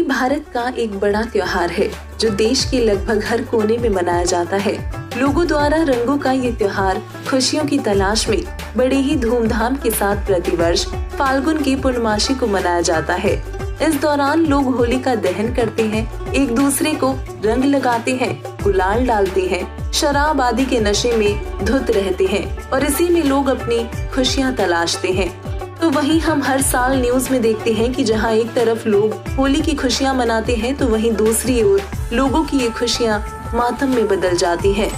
भारत का एक बड़ा त्योहार है जो देश के लगभग हर कोने में मनाया जाता है। लोगों द्वारा रंगों का ये त्योहार खुशियों की तलाश में बड़े ही धूमधाम के साथ प्रतिवर्ष फाल्गुन की पूर्णमासी को मनाया जाता है। इस दौरान लोग होलिका दहन करते हैं, एक दूसरे को रंग लगाते हैं, गुलाल डालते हैं, शराब आदि के नशे में धुत रहते हैं और इसी में लोग अपनी खुशियाँ तलाशते हैं। तो वहीं हम हर साल न्यूज में देखते हैं कि जहां एक तरफ लोग होली की खुशियां मनाते हैं तो वहीं दूसरी ओर लोगों की ये खुशियां मातम में बदल जाती हैं।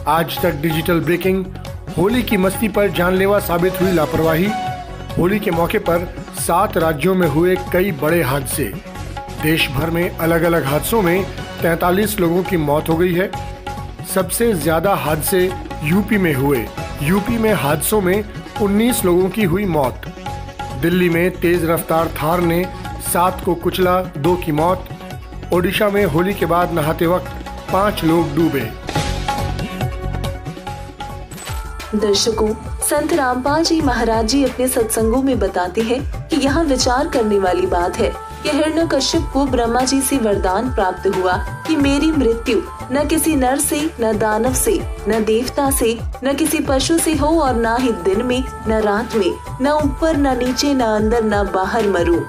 आज तक डिजिटल ब्रेकिंग, होली की मस्ती पर जानलेवा साबित हुई लापरवाही। होली के मौके पर 7 राज्यों में हुए कई बड़े हादसे। देश भर में अलग अलग हादसों में 43 लोगों की मौत हो गई है। सबसे ज्यादा हादसे यूपी में हुए। यूपी में हादसों में 19 लोगों की हुई मौत। दिल्ली में तेज रफ्तार थार ने 7 को कुचला, 2 की मौत। ओडिशा में होली के बाद नहाते वक्त 5 लोग डूबे। दर्शकों, संत रामपाल जी महाराज जी अपने सत्संगों में बताते हैं कि यहाँ विचार करने वाली बात है कि हिरण्यकश्यप को ब्रह्मा जी से वरदान प्राप्त हुआ कि मेरी मृत्यु न किसी नर से, न दानव से, न देवता से, न किसी पशु से हो और न ही दिन में न रात में, न ऊपर न नीचे, न अंदर न बाहर मरूं।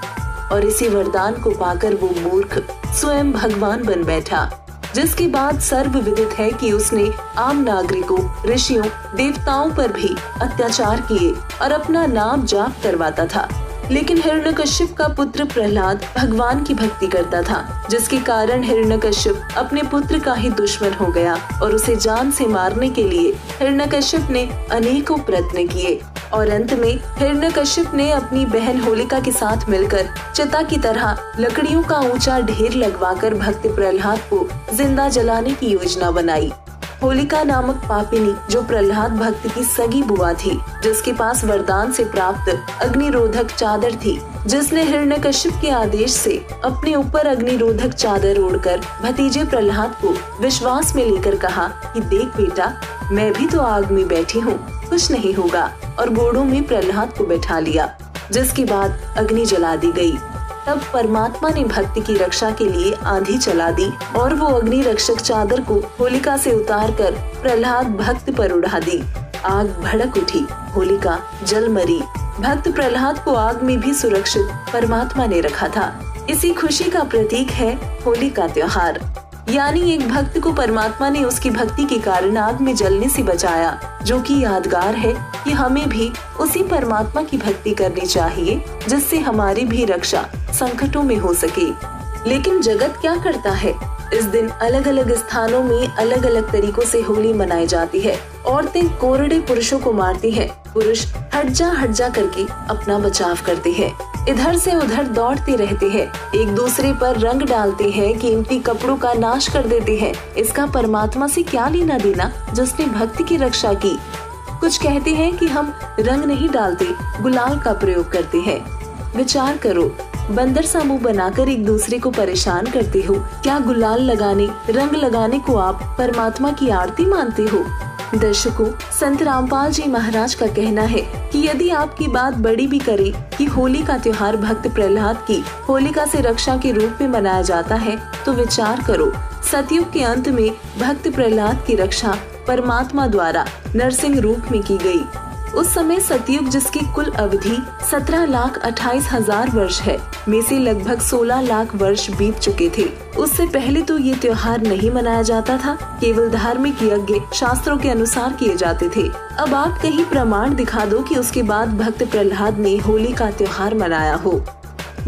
और इसी वरदान को पाकर वो मूर्ख स्वयं भगवान बन बैठा, जिसके बाद सर्व विदित है कि उसने आम नागरिकों, ऋषियों, देवताओं पर भी अत्याचार किए और अपना नाम जाप करवाता था। लेकिन हिरण्यकश्यप का पुत्र प्रहलाद भगवान की भक्ति करता था, जिसके कारण हिरण्यकश्यप अपने पुत्र का ही दुश्मन हो गया और उसे जान से मारने के लिए हिरण्यकश्यप ने अनेकों प्रयत्न किए और अंत में हिरण्यकश्यप ने अपनी बहन होलिका के साथ मिलकर चिता की तरह लकड़ियों का ऊंचा ढेर लगवाकर भक्त प्रहलाद को जिंदा जलाने की योजना बनाई। होलिका नामक पापिनी, जो प्रहलाद भक्त की सगी बुआ थी, जिसके पास वरदान से प्राप्त अग्निरोधक चादर थी, जिसने हिरण्यकश्यप के आदेश से अपने ऊपर अग्निरोधक चादर ओढ़कर भतीजे प्रहलाद को विश्वास में लेकर कहा कि देख बेटा, मैं भी तो आग में बैठी हूँ, कुछ नहीं होगा, और घोड़ों में प्रहलाद को बैठा लिया, जिसके बाद अग्नि जला दी गई। तब परमात्मा ने भक्त की रक्षा के लिए आंधी चला दी और वो अग्नि रक्षक चादर को होलिका से उतारकर प्रहलाद भक्त पर उड़ा दी। आग भड़क उठी, होलिका जल मरी। भक्त प्रहलाद को आग में भी सुरक्षित परमात्मा ने रखा था। इसी खुशी का प्रतीक है होली का त्योहार। यानी एक भक्त को परमात्मा ने उसकी भक्ति के कारण आग में जलने से बचाया, जो कि यादगार है कि हमें भी उसी परमात्मा की भक्ति करनी चाहिए, जिससे हमारी भी रक्षा संकटों में हो सके। लेकिन जगत क्या करता है? इस दिन अलग अलग स्थानों में अलग अलग तरीकों से होली मनाई जाती है। औरतें कोरड़े पुरुषों को मारती हैं, पुरुष हट जा करके अपना बचाव करते हैं, इधर से उधर दौड़ते रहते हैं, एक दूसरे पर रंग डालते हैं, कीमती कपड़ों का नाश कर देते हैं। इसका परमात्मा से क्या लेना देना जिसने भक्ति की रक्षा की? कुछ कहते हैं कि हम रंग नहीं डालते, गुलाल का प्रयोग करते हैं। विचार करो, बंदर सा मुंह बनाकर एक दूसरे को परेशान करते हो। क्या गुलाल लगाने, रंग लगाने को आप परमात्मा की आरती मानते हो? दर्शकों, संत रामपाल जी महाराज का कहना है कि यदि आपकी बात बड़ी भी करे कि होली का त्योहार भक्त प्रहलाद की होलिका से रक्षा के रूप में मनाया जाता है, तो विचार करो, सतयुग के अंत में भक्त प्रहलाद की रक्षा परमात्मा द्वारा नरसिंह रूप में की गई। उस समय सतयुग, जिसकी कुल अवधि 17,28,000 वर्ष है, में से लगभग 16 लाख वर्ष बीत चुके थे। उससे पहले तो ये त्योहार नहीं मनाया जाता था, केवल धार्मिक यज्ञ शास्त्रों के अनुसार किए जाते थे। अब आप कहीं प्रमाण दिखा दो कि उसके बाद भक्त प्रहलाद ने होली का त्योहार मनाया हो।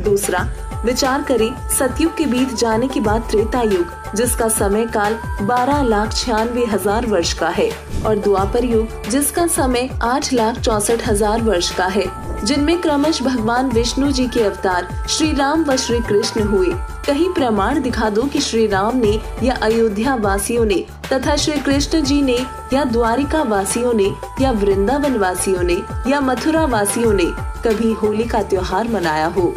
दूसरा, विचार करें, सतयुग के बीत जाने के बाद त्रेता युग, जिसका समय काल 12,96,000 वर्ष का है, और द्वापर युग, जिसका समय 8,64,000 वर्ष का है, जिनमें क्रमश भगवान विष्णु जी के अवतार श्री राम व श्री कृष्ण हुए। कहीं प्रमाण दिखा दो कि श्री राम ने या अयोध्या वासियों ने तथा श्री कृष्ण जी ने या द्वारिका वासियों ने या वृंदावन वासियों ने या मथुरा वासियों ने कभी होली का त्योहार मनाया हो।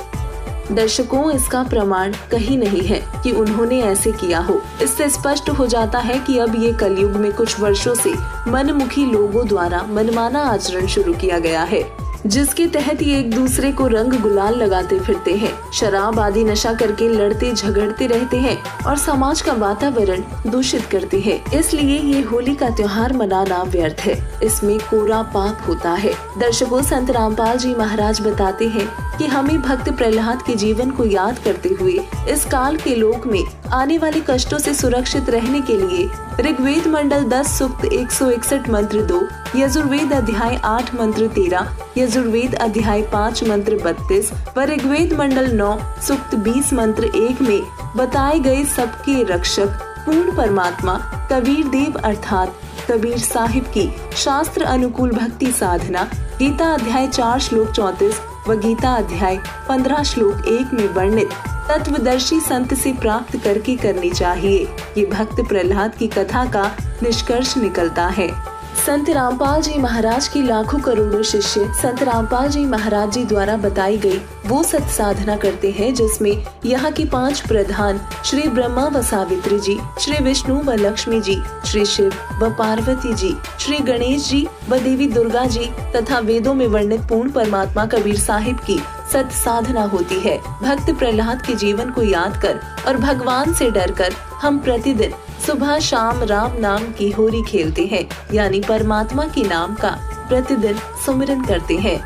दर्शकों, इसका प्रमाण कहीं नहीं है कि उन्होंने ऐसे किया हो। इससे स्पष्ट हो जाता है कि अब ये कलयुग में कुछ वर्षों से मनमुखी लोगों द्वारा मनमाना आचरण शुरू किया गया है। जिसके तहत ये एक दूसरे को रंग गुलाल लगाते फिरते हैं, शराब आदि नशा करके लड़ते झगड़ते रहते हैं और समाज का वातावरण दूषित करते हैं। इसलिए ये होली का त्योहार मनाना व्यर्थ है, इसमें कोरा पाप होता है। दर्शकों, संत रामपाल जी महाराज बताते हैं कि हमें भक्त प्रहलाद के जीवन को याद करते हुए इस काल के लोक में आने वाले कष्टों से सुरक्षित रहने के लिए ऋग्वेद मंडल 10 सूक्त 161 मंत्र 2, यजुर्वेद अध्याय 8 मंत्र 13, यजुर्वेद अध्याय 5 मंत्र 32 व ऋग्वेद मंडल 9 सूक्त 20 मंत्र 1 में बताए गए सबके रक्षक पूर्ण परमात्मा कबीर देव अर्थात कबीर साहिब की शास्त्र अनुकूल भक्ति साधना गीता अध्याय 4 श्लोक 34 व गीता अध्याय 15 श्लोक 1 में वर्णित तत्वदर्शी संत से प्राप्त करके करनी चाहिए। ये भक्त प्रहलाद की कथा का निष्कर्ष निकलता है। संत रामपाल जी महाराज की लाखों करोड़ों शिष्य संत रामपाल जी महाराज जी द्वारा बताई गई वो सत साधना करते हैं जिसमें यहाँ के 5 प्रधान श्री ब्रह्मा व सावित्री जी, श्री विष्णु व लक्ष्मी जी, श्री शिव व पार्वती जी, श्री गणेश जी व देवी दुर्गा जी तथा वेदों में वर्णित पूर्ण परमात्मा कबीर साहिब की सत साधना होती है। भक्त प्रहलाद के जीवन को याद कर और भगवान से डर कर हम प्रतिदिन सुबह शाम राम नाम की होरी खेलते हैं, यानी परमात्मा के नाम का प्रतिदिन सुमिरन करते हैं।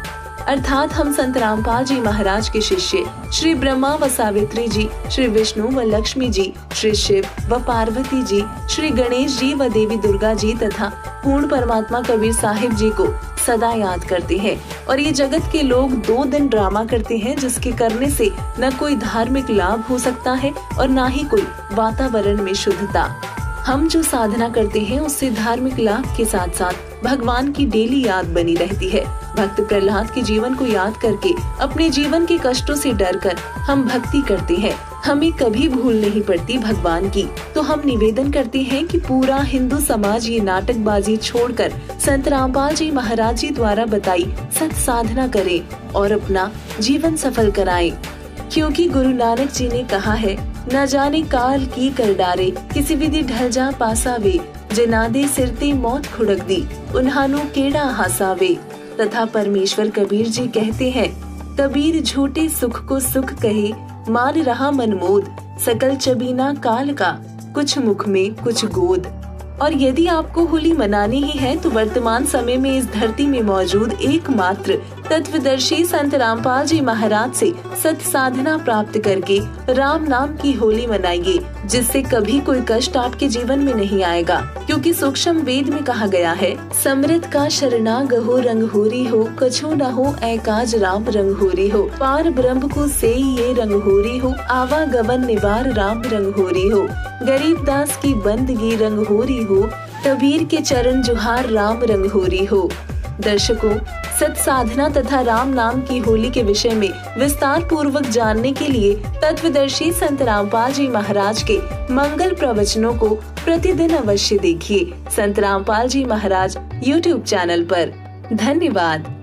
अर्थात हम संत रामपाल जी महाराज के शिष्य श्री ब्रह्मा व सावित्री जी, श्री विष्णु व लक्ष्मी जी, श्री शिव व पार्वती जी, श्री गणेश जी व देवी दुर्गा जी तथा पूर्ण परमात्मा कबीर साहिब जी को सदा याद करते हैं। और ये जगत के लोग 2 दिन ड्रामा करते हैं जिसके करने से न कोई धार्मिक लाभ हो सकता है और न ही कोई वातावरण में शुद्धता। हम जो साधना करते हैं उससे धार्मिक लाभ के साथ साथ भगवान की डेली याद बनी रहती है। भक्त प्रहलाद के जीवन को याद करके अपने जीवन के कष्टों से डरकर हम भक्ति करते हैं। हमें कभी भूल नहीं पड़ती भगवान की। तो हम निवेदन करते हैं कि पूरा हिंदू समाज ये नाटकबाजी छोड़कर संत रामपाल जी महाराज जी द्वारा बताई सत साधना करे और अपना जीवन सफल कराए। क्योंकि गुरु नानक जी ने कहा है, न जाने काल की कर डारे, किसी विधि ढल जा पासावे, जनादे सिरते मौत खुड़क दी, उन्हानो केड़ा हासावे। तथा परमेश्वर कबीर जी कहते हैं, कबीर झूठे सुख को सुख कहे, मान रहा मनमोद, सकल चबीना काल का, कुछ मुख में कुछ गोद। और यदि आपको होली मनानी ही है तो वर्तमान समय में इस धरती में मौजूद एकमात्र तत्वदर्शी संत रामपाल जी महाराज से सत साधना प्राप्त करके राम नाम की होली मनाइए, जिससे कभी कोई कष्ट आपके जीवन में नहीं आएगा। क्योंकि सूक्ष्म वेद में कहा गया है, समृत का शरणाग हो रंग होरी हो, कछु न हो एकाज राम रंग होरी हो, पार ब्रह्म को से ये रंग होरी हो, आवागमन निवार राम रंग होरी हो, गरीब दास की बंदगी रंग होरी हो, कबीर के चरण जुहार राम रंग होरी हो। दर्शकों, सत साधना तथा राम नाम की होली के विषय में विस्तार पूर्वक जानने के लिए तत्वदर्शी संत रामपाल जी महाराज के मंगल प्रवचनों को प्रतिदिन अवश्य देखिए संत रामपाल जी महाराज YouTube चैनल पर। धन्यवाद।